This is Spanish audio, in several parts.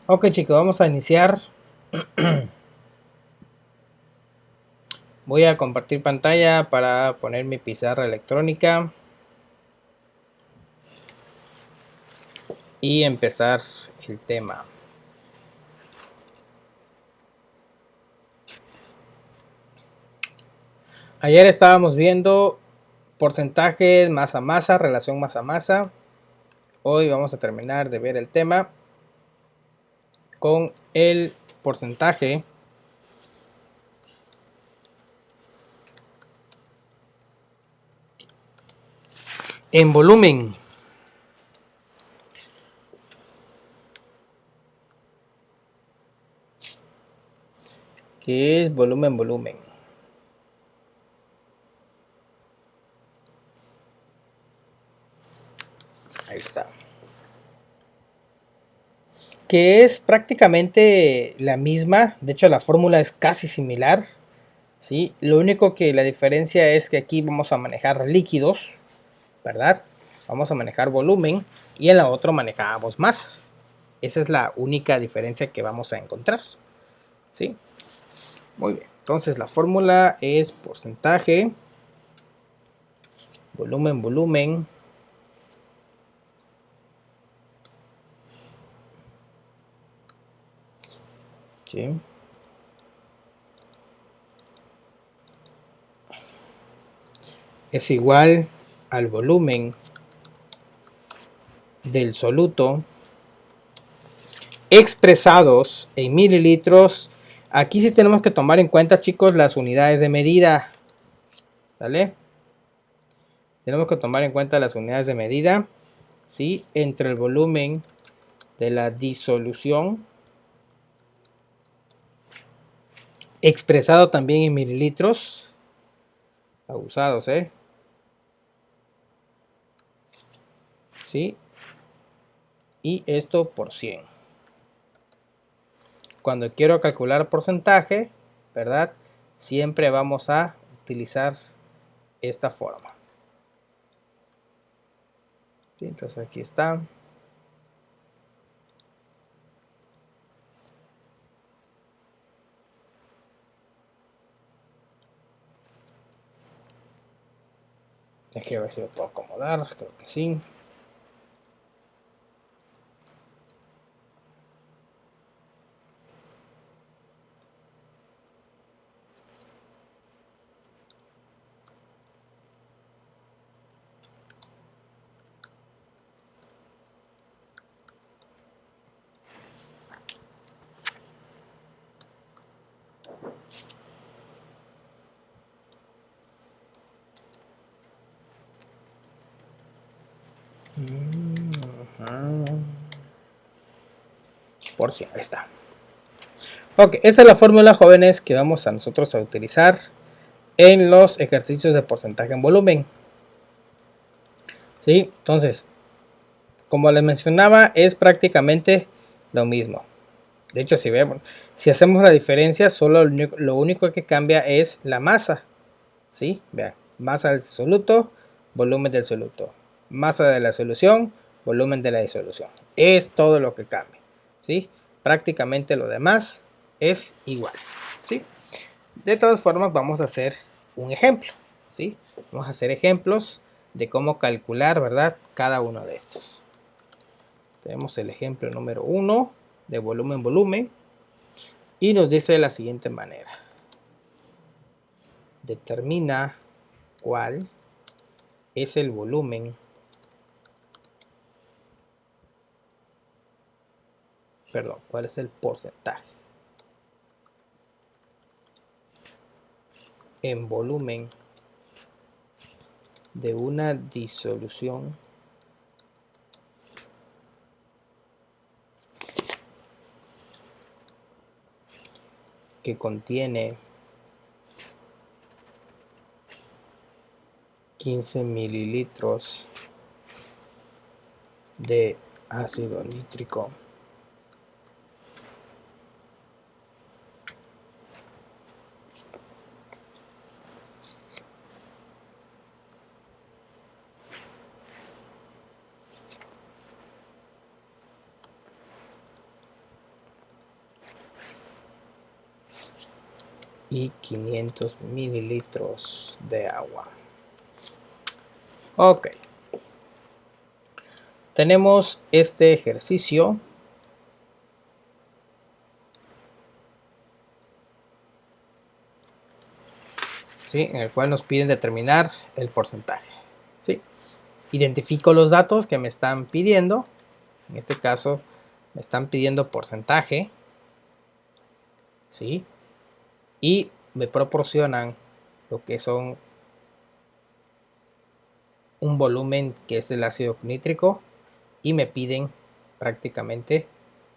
Ok chicos, vamos a iniciar. Voy a compartir pantalla para poner mi pizarra electrónica y empezar el tema. Ayer estábamos viendo porcentajes, masa-masa, relación masa-masa. Hoy vamos a terminar de ver el tema con el porcentaje en volumen. Que es volumen. Ahí está. Que es prácticamente la misma. De hecho, la fórmula es casi similar. ¿Sí? Lo único que la diferencia es que aquí vamos a manejar líquidos, ¿verdad? Vamos a manejar volumen y en la otra manejamos masa. Esa es la única diferencia que vamos a encontrar. ¿Sí? Muy bien. Entonces la fórmula es porcentaje, volumen. ¿Sí? Es igual al volumen del soluto expresados en mililitros. Aquí sí tenemos que tomar en cuenta, chicos, las unidades de medida. ¿Vale? Tenemos que tomar en cuenta las unidades de medida, ¿sí? Entre el volumen de la disolución, expresado también en mililitros, abusados, ¿sí? Y esto por 100. Cuando quiero calcular porcentaje, ¿verdad? Siempre vamos a utilizar esta forma. ¿Sí? Entonces aquí está. Aquí a ver si lo puedo acomodar, creo que sí. Por 100, ahí está. Ok, esa es la fórmula, jóvenes, que vamos a nosotros a utilizar en los ejercicios de porcentaje en volumen. ¿Sí? Entonces, como les mencionaba, es prácticamente lo mismo. De hecho, si vemos, si hacemos la diferencia, solo lo único que cambia es la masa. ¿Sí? Vean, masa del soluto, volumen del soluto. Masa de la solución, volumen de la disolución. Es todo lo que cambia. ¿Sí? Prácticamente lo demás es igual. ¿Sí? De todas formas, vamos a hacer un ejemplo. ¿Sí? Vamos a hacer ejemplos de cómo calcular, ¿verdad? Cada uno de estos. Tenemos el ejemplo número 1 de volumen y nos dice de la siguiente manera. Determina cuál es el volumen, perdón, cuál es el porcentaje en volumen de una disolución que contiene 15 mililitros de ácido nítrico y 500 mililitros de agua. Ok. Tenemos este ejercicio. ¿Sí? En el cual nos piden determinar el porcentaje. ¿Sí? Identifico los datos que me están pidiendo. En este caso me están pidiendo porcentaje. ¿Sí? Y me proporcionan lo que son un volumen que es el ácido nítrico y me piden prácticamente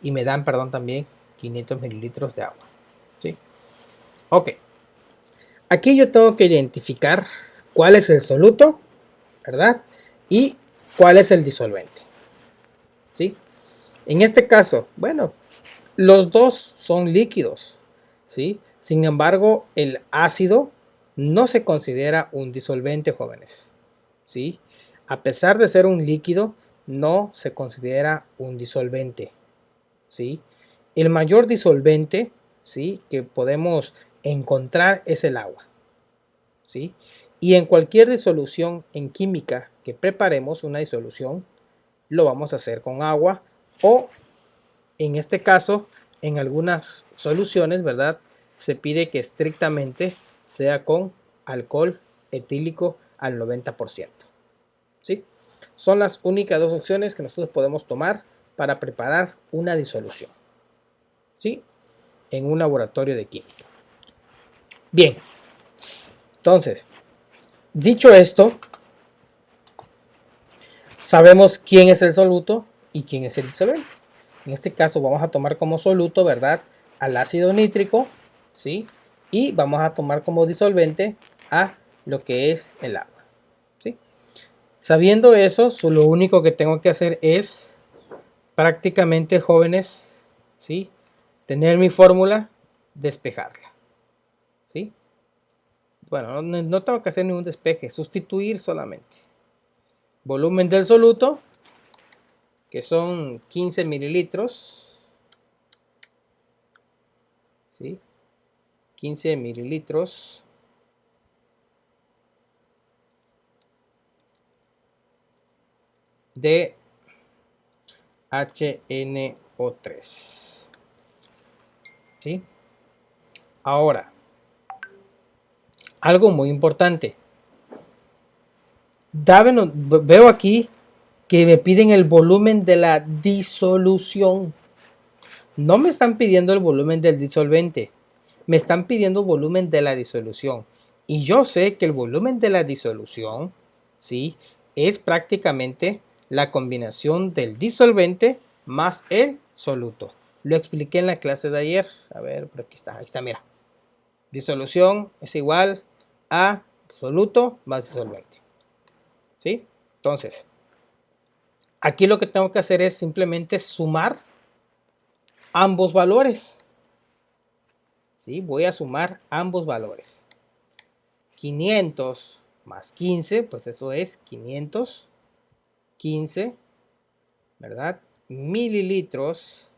y me dan, perdón, también 500 mililitros de agua. ¿Sí? Ok. Aquí yo tengo que identificar cuál es el soluto, ¿verdad? Y cuál es el disolvente. ¿Sí? En este caso, bueno, los dos son líquidos, ¿sí? Sin embargo, el ácido no se considera un disolvente, jóvenes, ¿sí? A pesar de ser un líquido, no se considera un disolvente, ¿sí? El mayor disolvente, ¿sí?, que podemos encontrar es el agua, ¿sí? Y en cualquier disolución en química que preparemos una disolución, lo vamos a hacer con agua o, en este caso, en algunas soluciones, ¿verdad?, se pide que estrictamente sea con alcohol etílico al 90%. ¿Sí? Son las únicas dos opciones que nosotros podemos tomar para preparar una disolución, ¿sí?, en un laboratorio de química. Bien, entonces, dicho esto, sabemos quién es el soluto y quién es el disolvente. En este caso vamos a tomar como soluto, ¿verdad?, al ácido nítrico, ¿sí? Y vamos a tomar como disolvente a lo que es el agua, ¿sí? Sabiendo eso, lo único que tengo que hacer es prácticamente, jóvenes, ¿sí?, tener mi fórmula, despejarla, ¿sí? Bueno, no tengo que hacer ningún despeje, sustituir solamente. Volumen del soluto, que son 15 mililitros, ¿sí? 15 mililitros de HNO3, ¿sí? Ahora, algo muy importante. Veo aquí que me piden el volumen de la disolución. No me están pidiendo el volumen del disolvente, me están pidiendo volumen de la disolución. Y yo sé que el volumen de la disolución, ¿sí?, es prácticamente la combinación del disolvente más el soluto. Lo expliqué en la clase de ayer. A ver, por aquí está, ahí está, mira. Disolución es igual a soluto más disolvente, ¿sí? Entonces, aquí lo que tengo que hacer es simplemente sumar ambos valores, ¿sí? Voy a sumar ambos valores. 500 más 15, pues eso es 515, ¿verdad?, mililitros,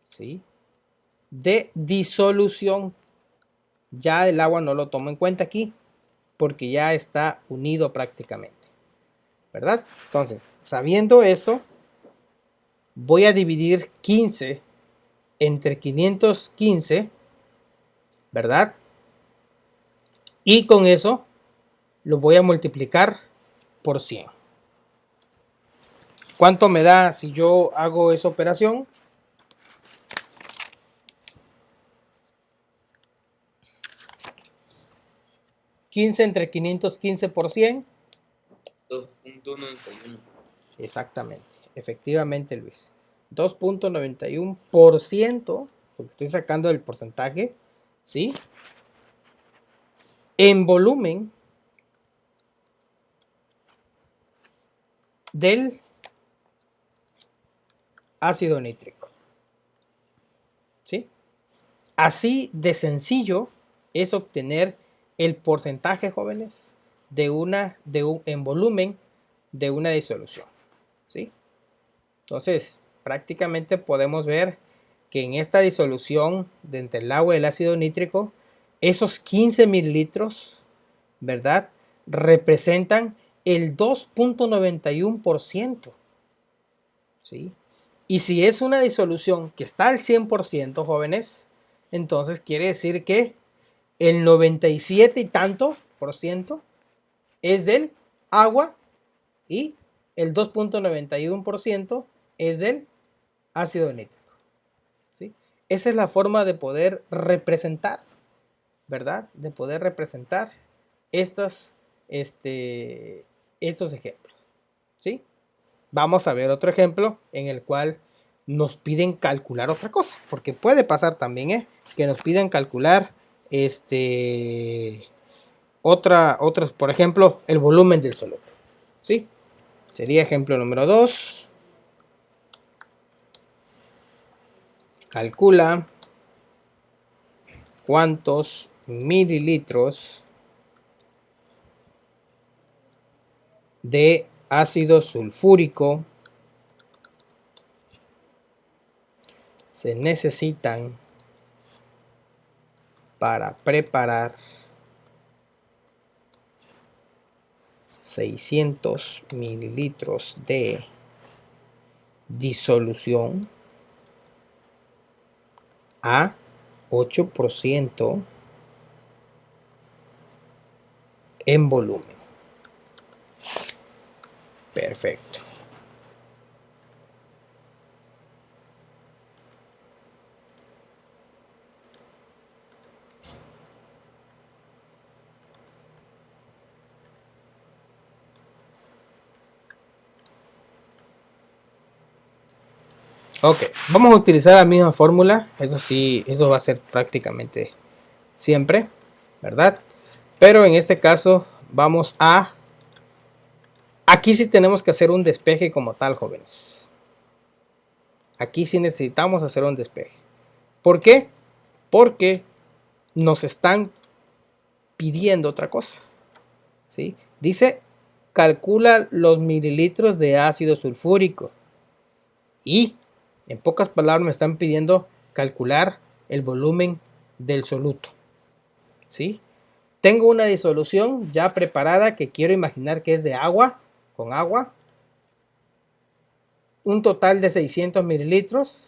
¿sí?, de disolución. Ya el agua no lo tomo en cuenta aquí porque ya está unido prácticamente, ¿verdad? Entonces, sabiendo esto, voy a dividir 15 entre 515, ¿verdad? Y con eso lo voy a multiplicar por 100. ¿Cuánto me da si yo hago esa operación? 15 entre 515 por 100. 2.91. Exactamente, efectivamente, Luis. 2.91%, porque estoy sacando el porcentaje, ¿sí?, en volumen del ácido nítrico, ¿sí? Así de sencillo es obtener el porcentaje, jóvenes, en volumen de una disolución, ¿sí? Entonces, prácticamente podemos ver que en esta disolución de entre el agua y el ácido nítrico, esos 15 mililitros, ¿verdad?, representan el 2.91%. ¿Sí? Y si es una disolución que está al 100%, jóvenes, entonces quiere decir que el 97 y tanto por ciento es del agua y el 2.91% es del ácido nítrico. ¿Sí? Esa es la forma de poder representar, ¿verdad? De poder representar estos ejemplos. ¿Sí? Vamos a ver otro ejemplo en el cual nos piden calcular otra cosa, porque puede pasar también, que nos pidan calcular otras, por ejemplo, el volumen del soluto. ¿Sí? Sería ejemplo número 2. Calcula cuántos mililitros de ácido sulfúrico se necesitan para preparar 600 mililitros de disolución a 8% en volumen. Perfecto. Ok, vamos a utilizar la misma fórmula. Eso sí, eso va a ser prácticamente siempre, ¿verdad? Pero en este caso vamos a... Aquí sí tenemos que hacer un despeje como tal, jóvenes. Aquí sí necesitamos hacer un despeje. ¿Por qué? Porque nos están pidiendo otra cosa. ¿Sí? Dice, calcula los mililitros de ácido sulfúrico. Y, en pocas palabras, me están pidiendo calcular el volumen del soluto. ¿Sí? Tengo una disolución ya preparada que quiero imaginar que es de agua, con agua. Un total de 600 mililitros,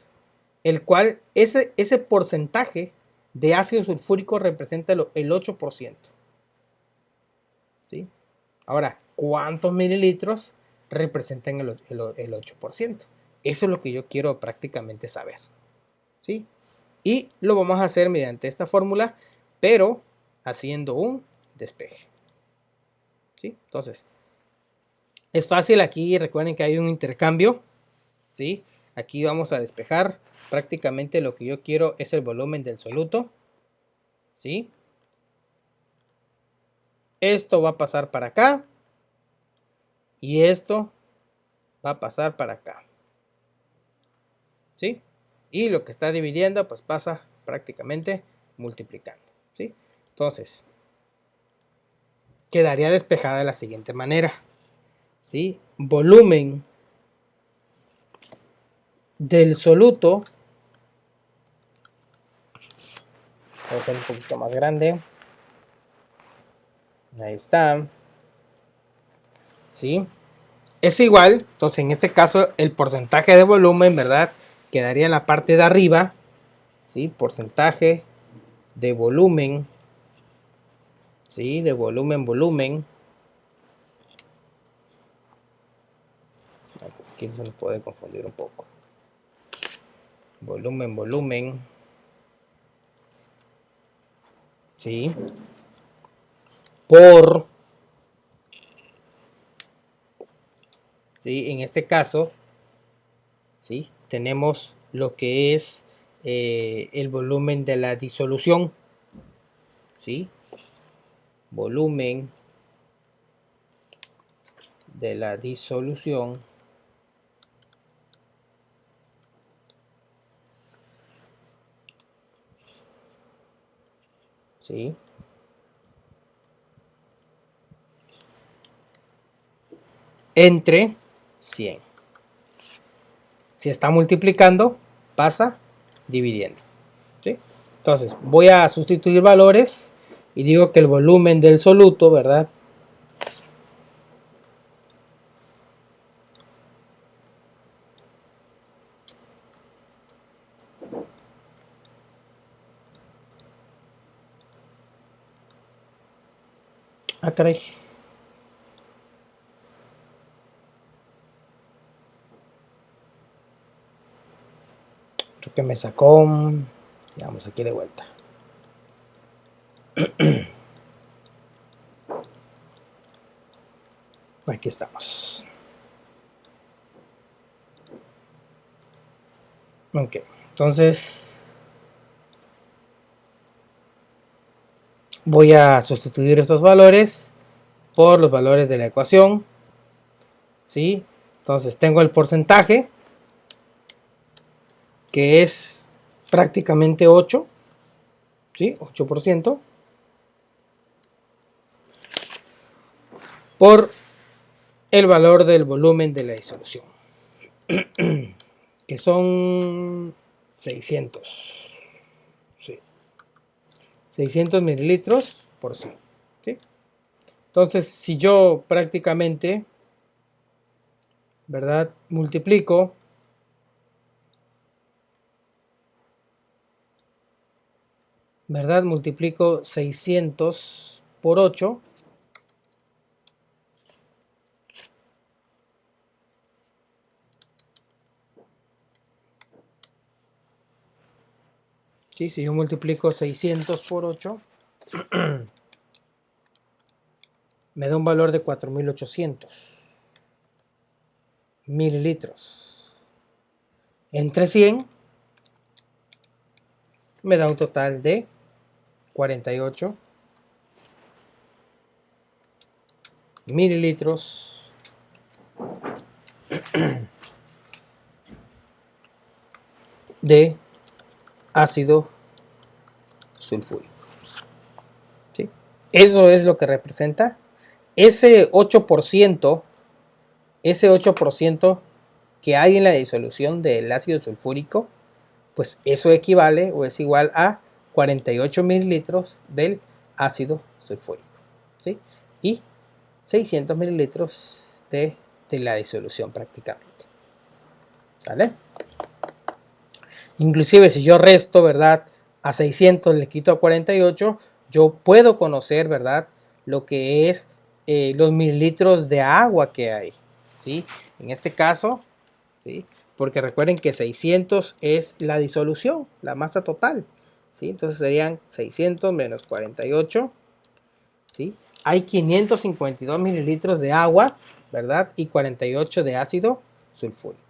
el cual ese porcentaje de ácido sulfúrico representa el 8%. ¿Sí? Ahora, ¿cuántos mililitros representan el 8%? Eso es lo que yo quiero prácticamente saber. ¿Sí? Y lo vamos a hacer mediante esta fórmula, pero haciendo un despeje. ¿Sí? Entonces, es fácil aquí, recuerden que hay un intercambio. ¿Sí? Aquí vamos a despejar. Prácticamente lo que yo quiero es el volumen del soluto. ¿Sí? Esto va a pasar para acá. Y esto va a pasar para acá. ¿Sí? Y lo que está dividiendo, pues pasa prácticamente multiplicando. ¿Sí? Entonces, quedaría despejada de la siguiente manera. ¿Sí? Volumen del soluto. Voy a hacer un poquito más grande. Ahí está. ¿Sí? Es igual, entonces en este caso el porcentaje de volumen, ¿verdad? Quedaría en la parte de arriba. ¿Sí? Porcentaje de volumen. ¿Sí? De volumen. Aquí se nos puede confundir un poco. Volumen. ¿Sí? Por... ¿Sí? En este caso, ¿sí? Tenemos lo que es el volumen de la disolución. ¿Sí? Volumen de la disolución. ¿Sí? Entre 100. Si está multiplicando, pasa dividiendo. ¿Sí? Entonces voy a sustituir valores y digo que el volumen del soluto, ¿verdad? Ah, caray. Creo que me sacó. Vamos aquí de vuelta. Aquí estamos. Ok, entonces voy a sustituir estos valores por los valores de la ecuación. ¿Sí? Entonces tengo el porcentaje, que es prácticamente 8, ¿sí? 8%, por el valor del volumen de la disolución, que son 600, ¿sí? 600 mililitros por 100, ¿sí? Entonces, si yo prácticamente, ¿verdad?, multiplico multiplico 600 por 8, ¿sí? Si yo multiplico 600 por 8, me da un valor de 4800 mililitros. Entre 100 me da un total de 48 mililitros de ácido sulfúrico. ¿Sí? Eso es lo que representa ese 8%, que hay en la disolución del ácido sulfúrico, pues eso equivale o es igual a 48 mililitros del ácido sulfúrico, ¿sí? Y 600 mililitros de la disolución prácticamente, ¿vale? Inclusive si yo resto, ¿verdad?, a 600 le quito a 48, yo puedo conocer, ¿verdad?, lo que es los mililitros de agua que hay, ¿sí? En este caso, ¿sí? Porque recuerden que 600 es la disolución, la masa total, ¿sí? Entonces serían 600 menos 48, ¿sí? Hay 552 mililitros de agua, ¿verdad? Y 48 de ácido sulfúrico.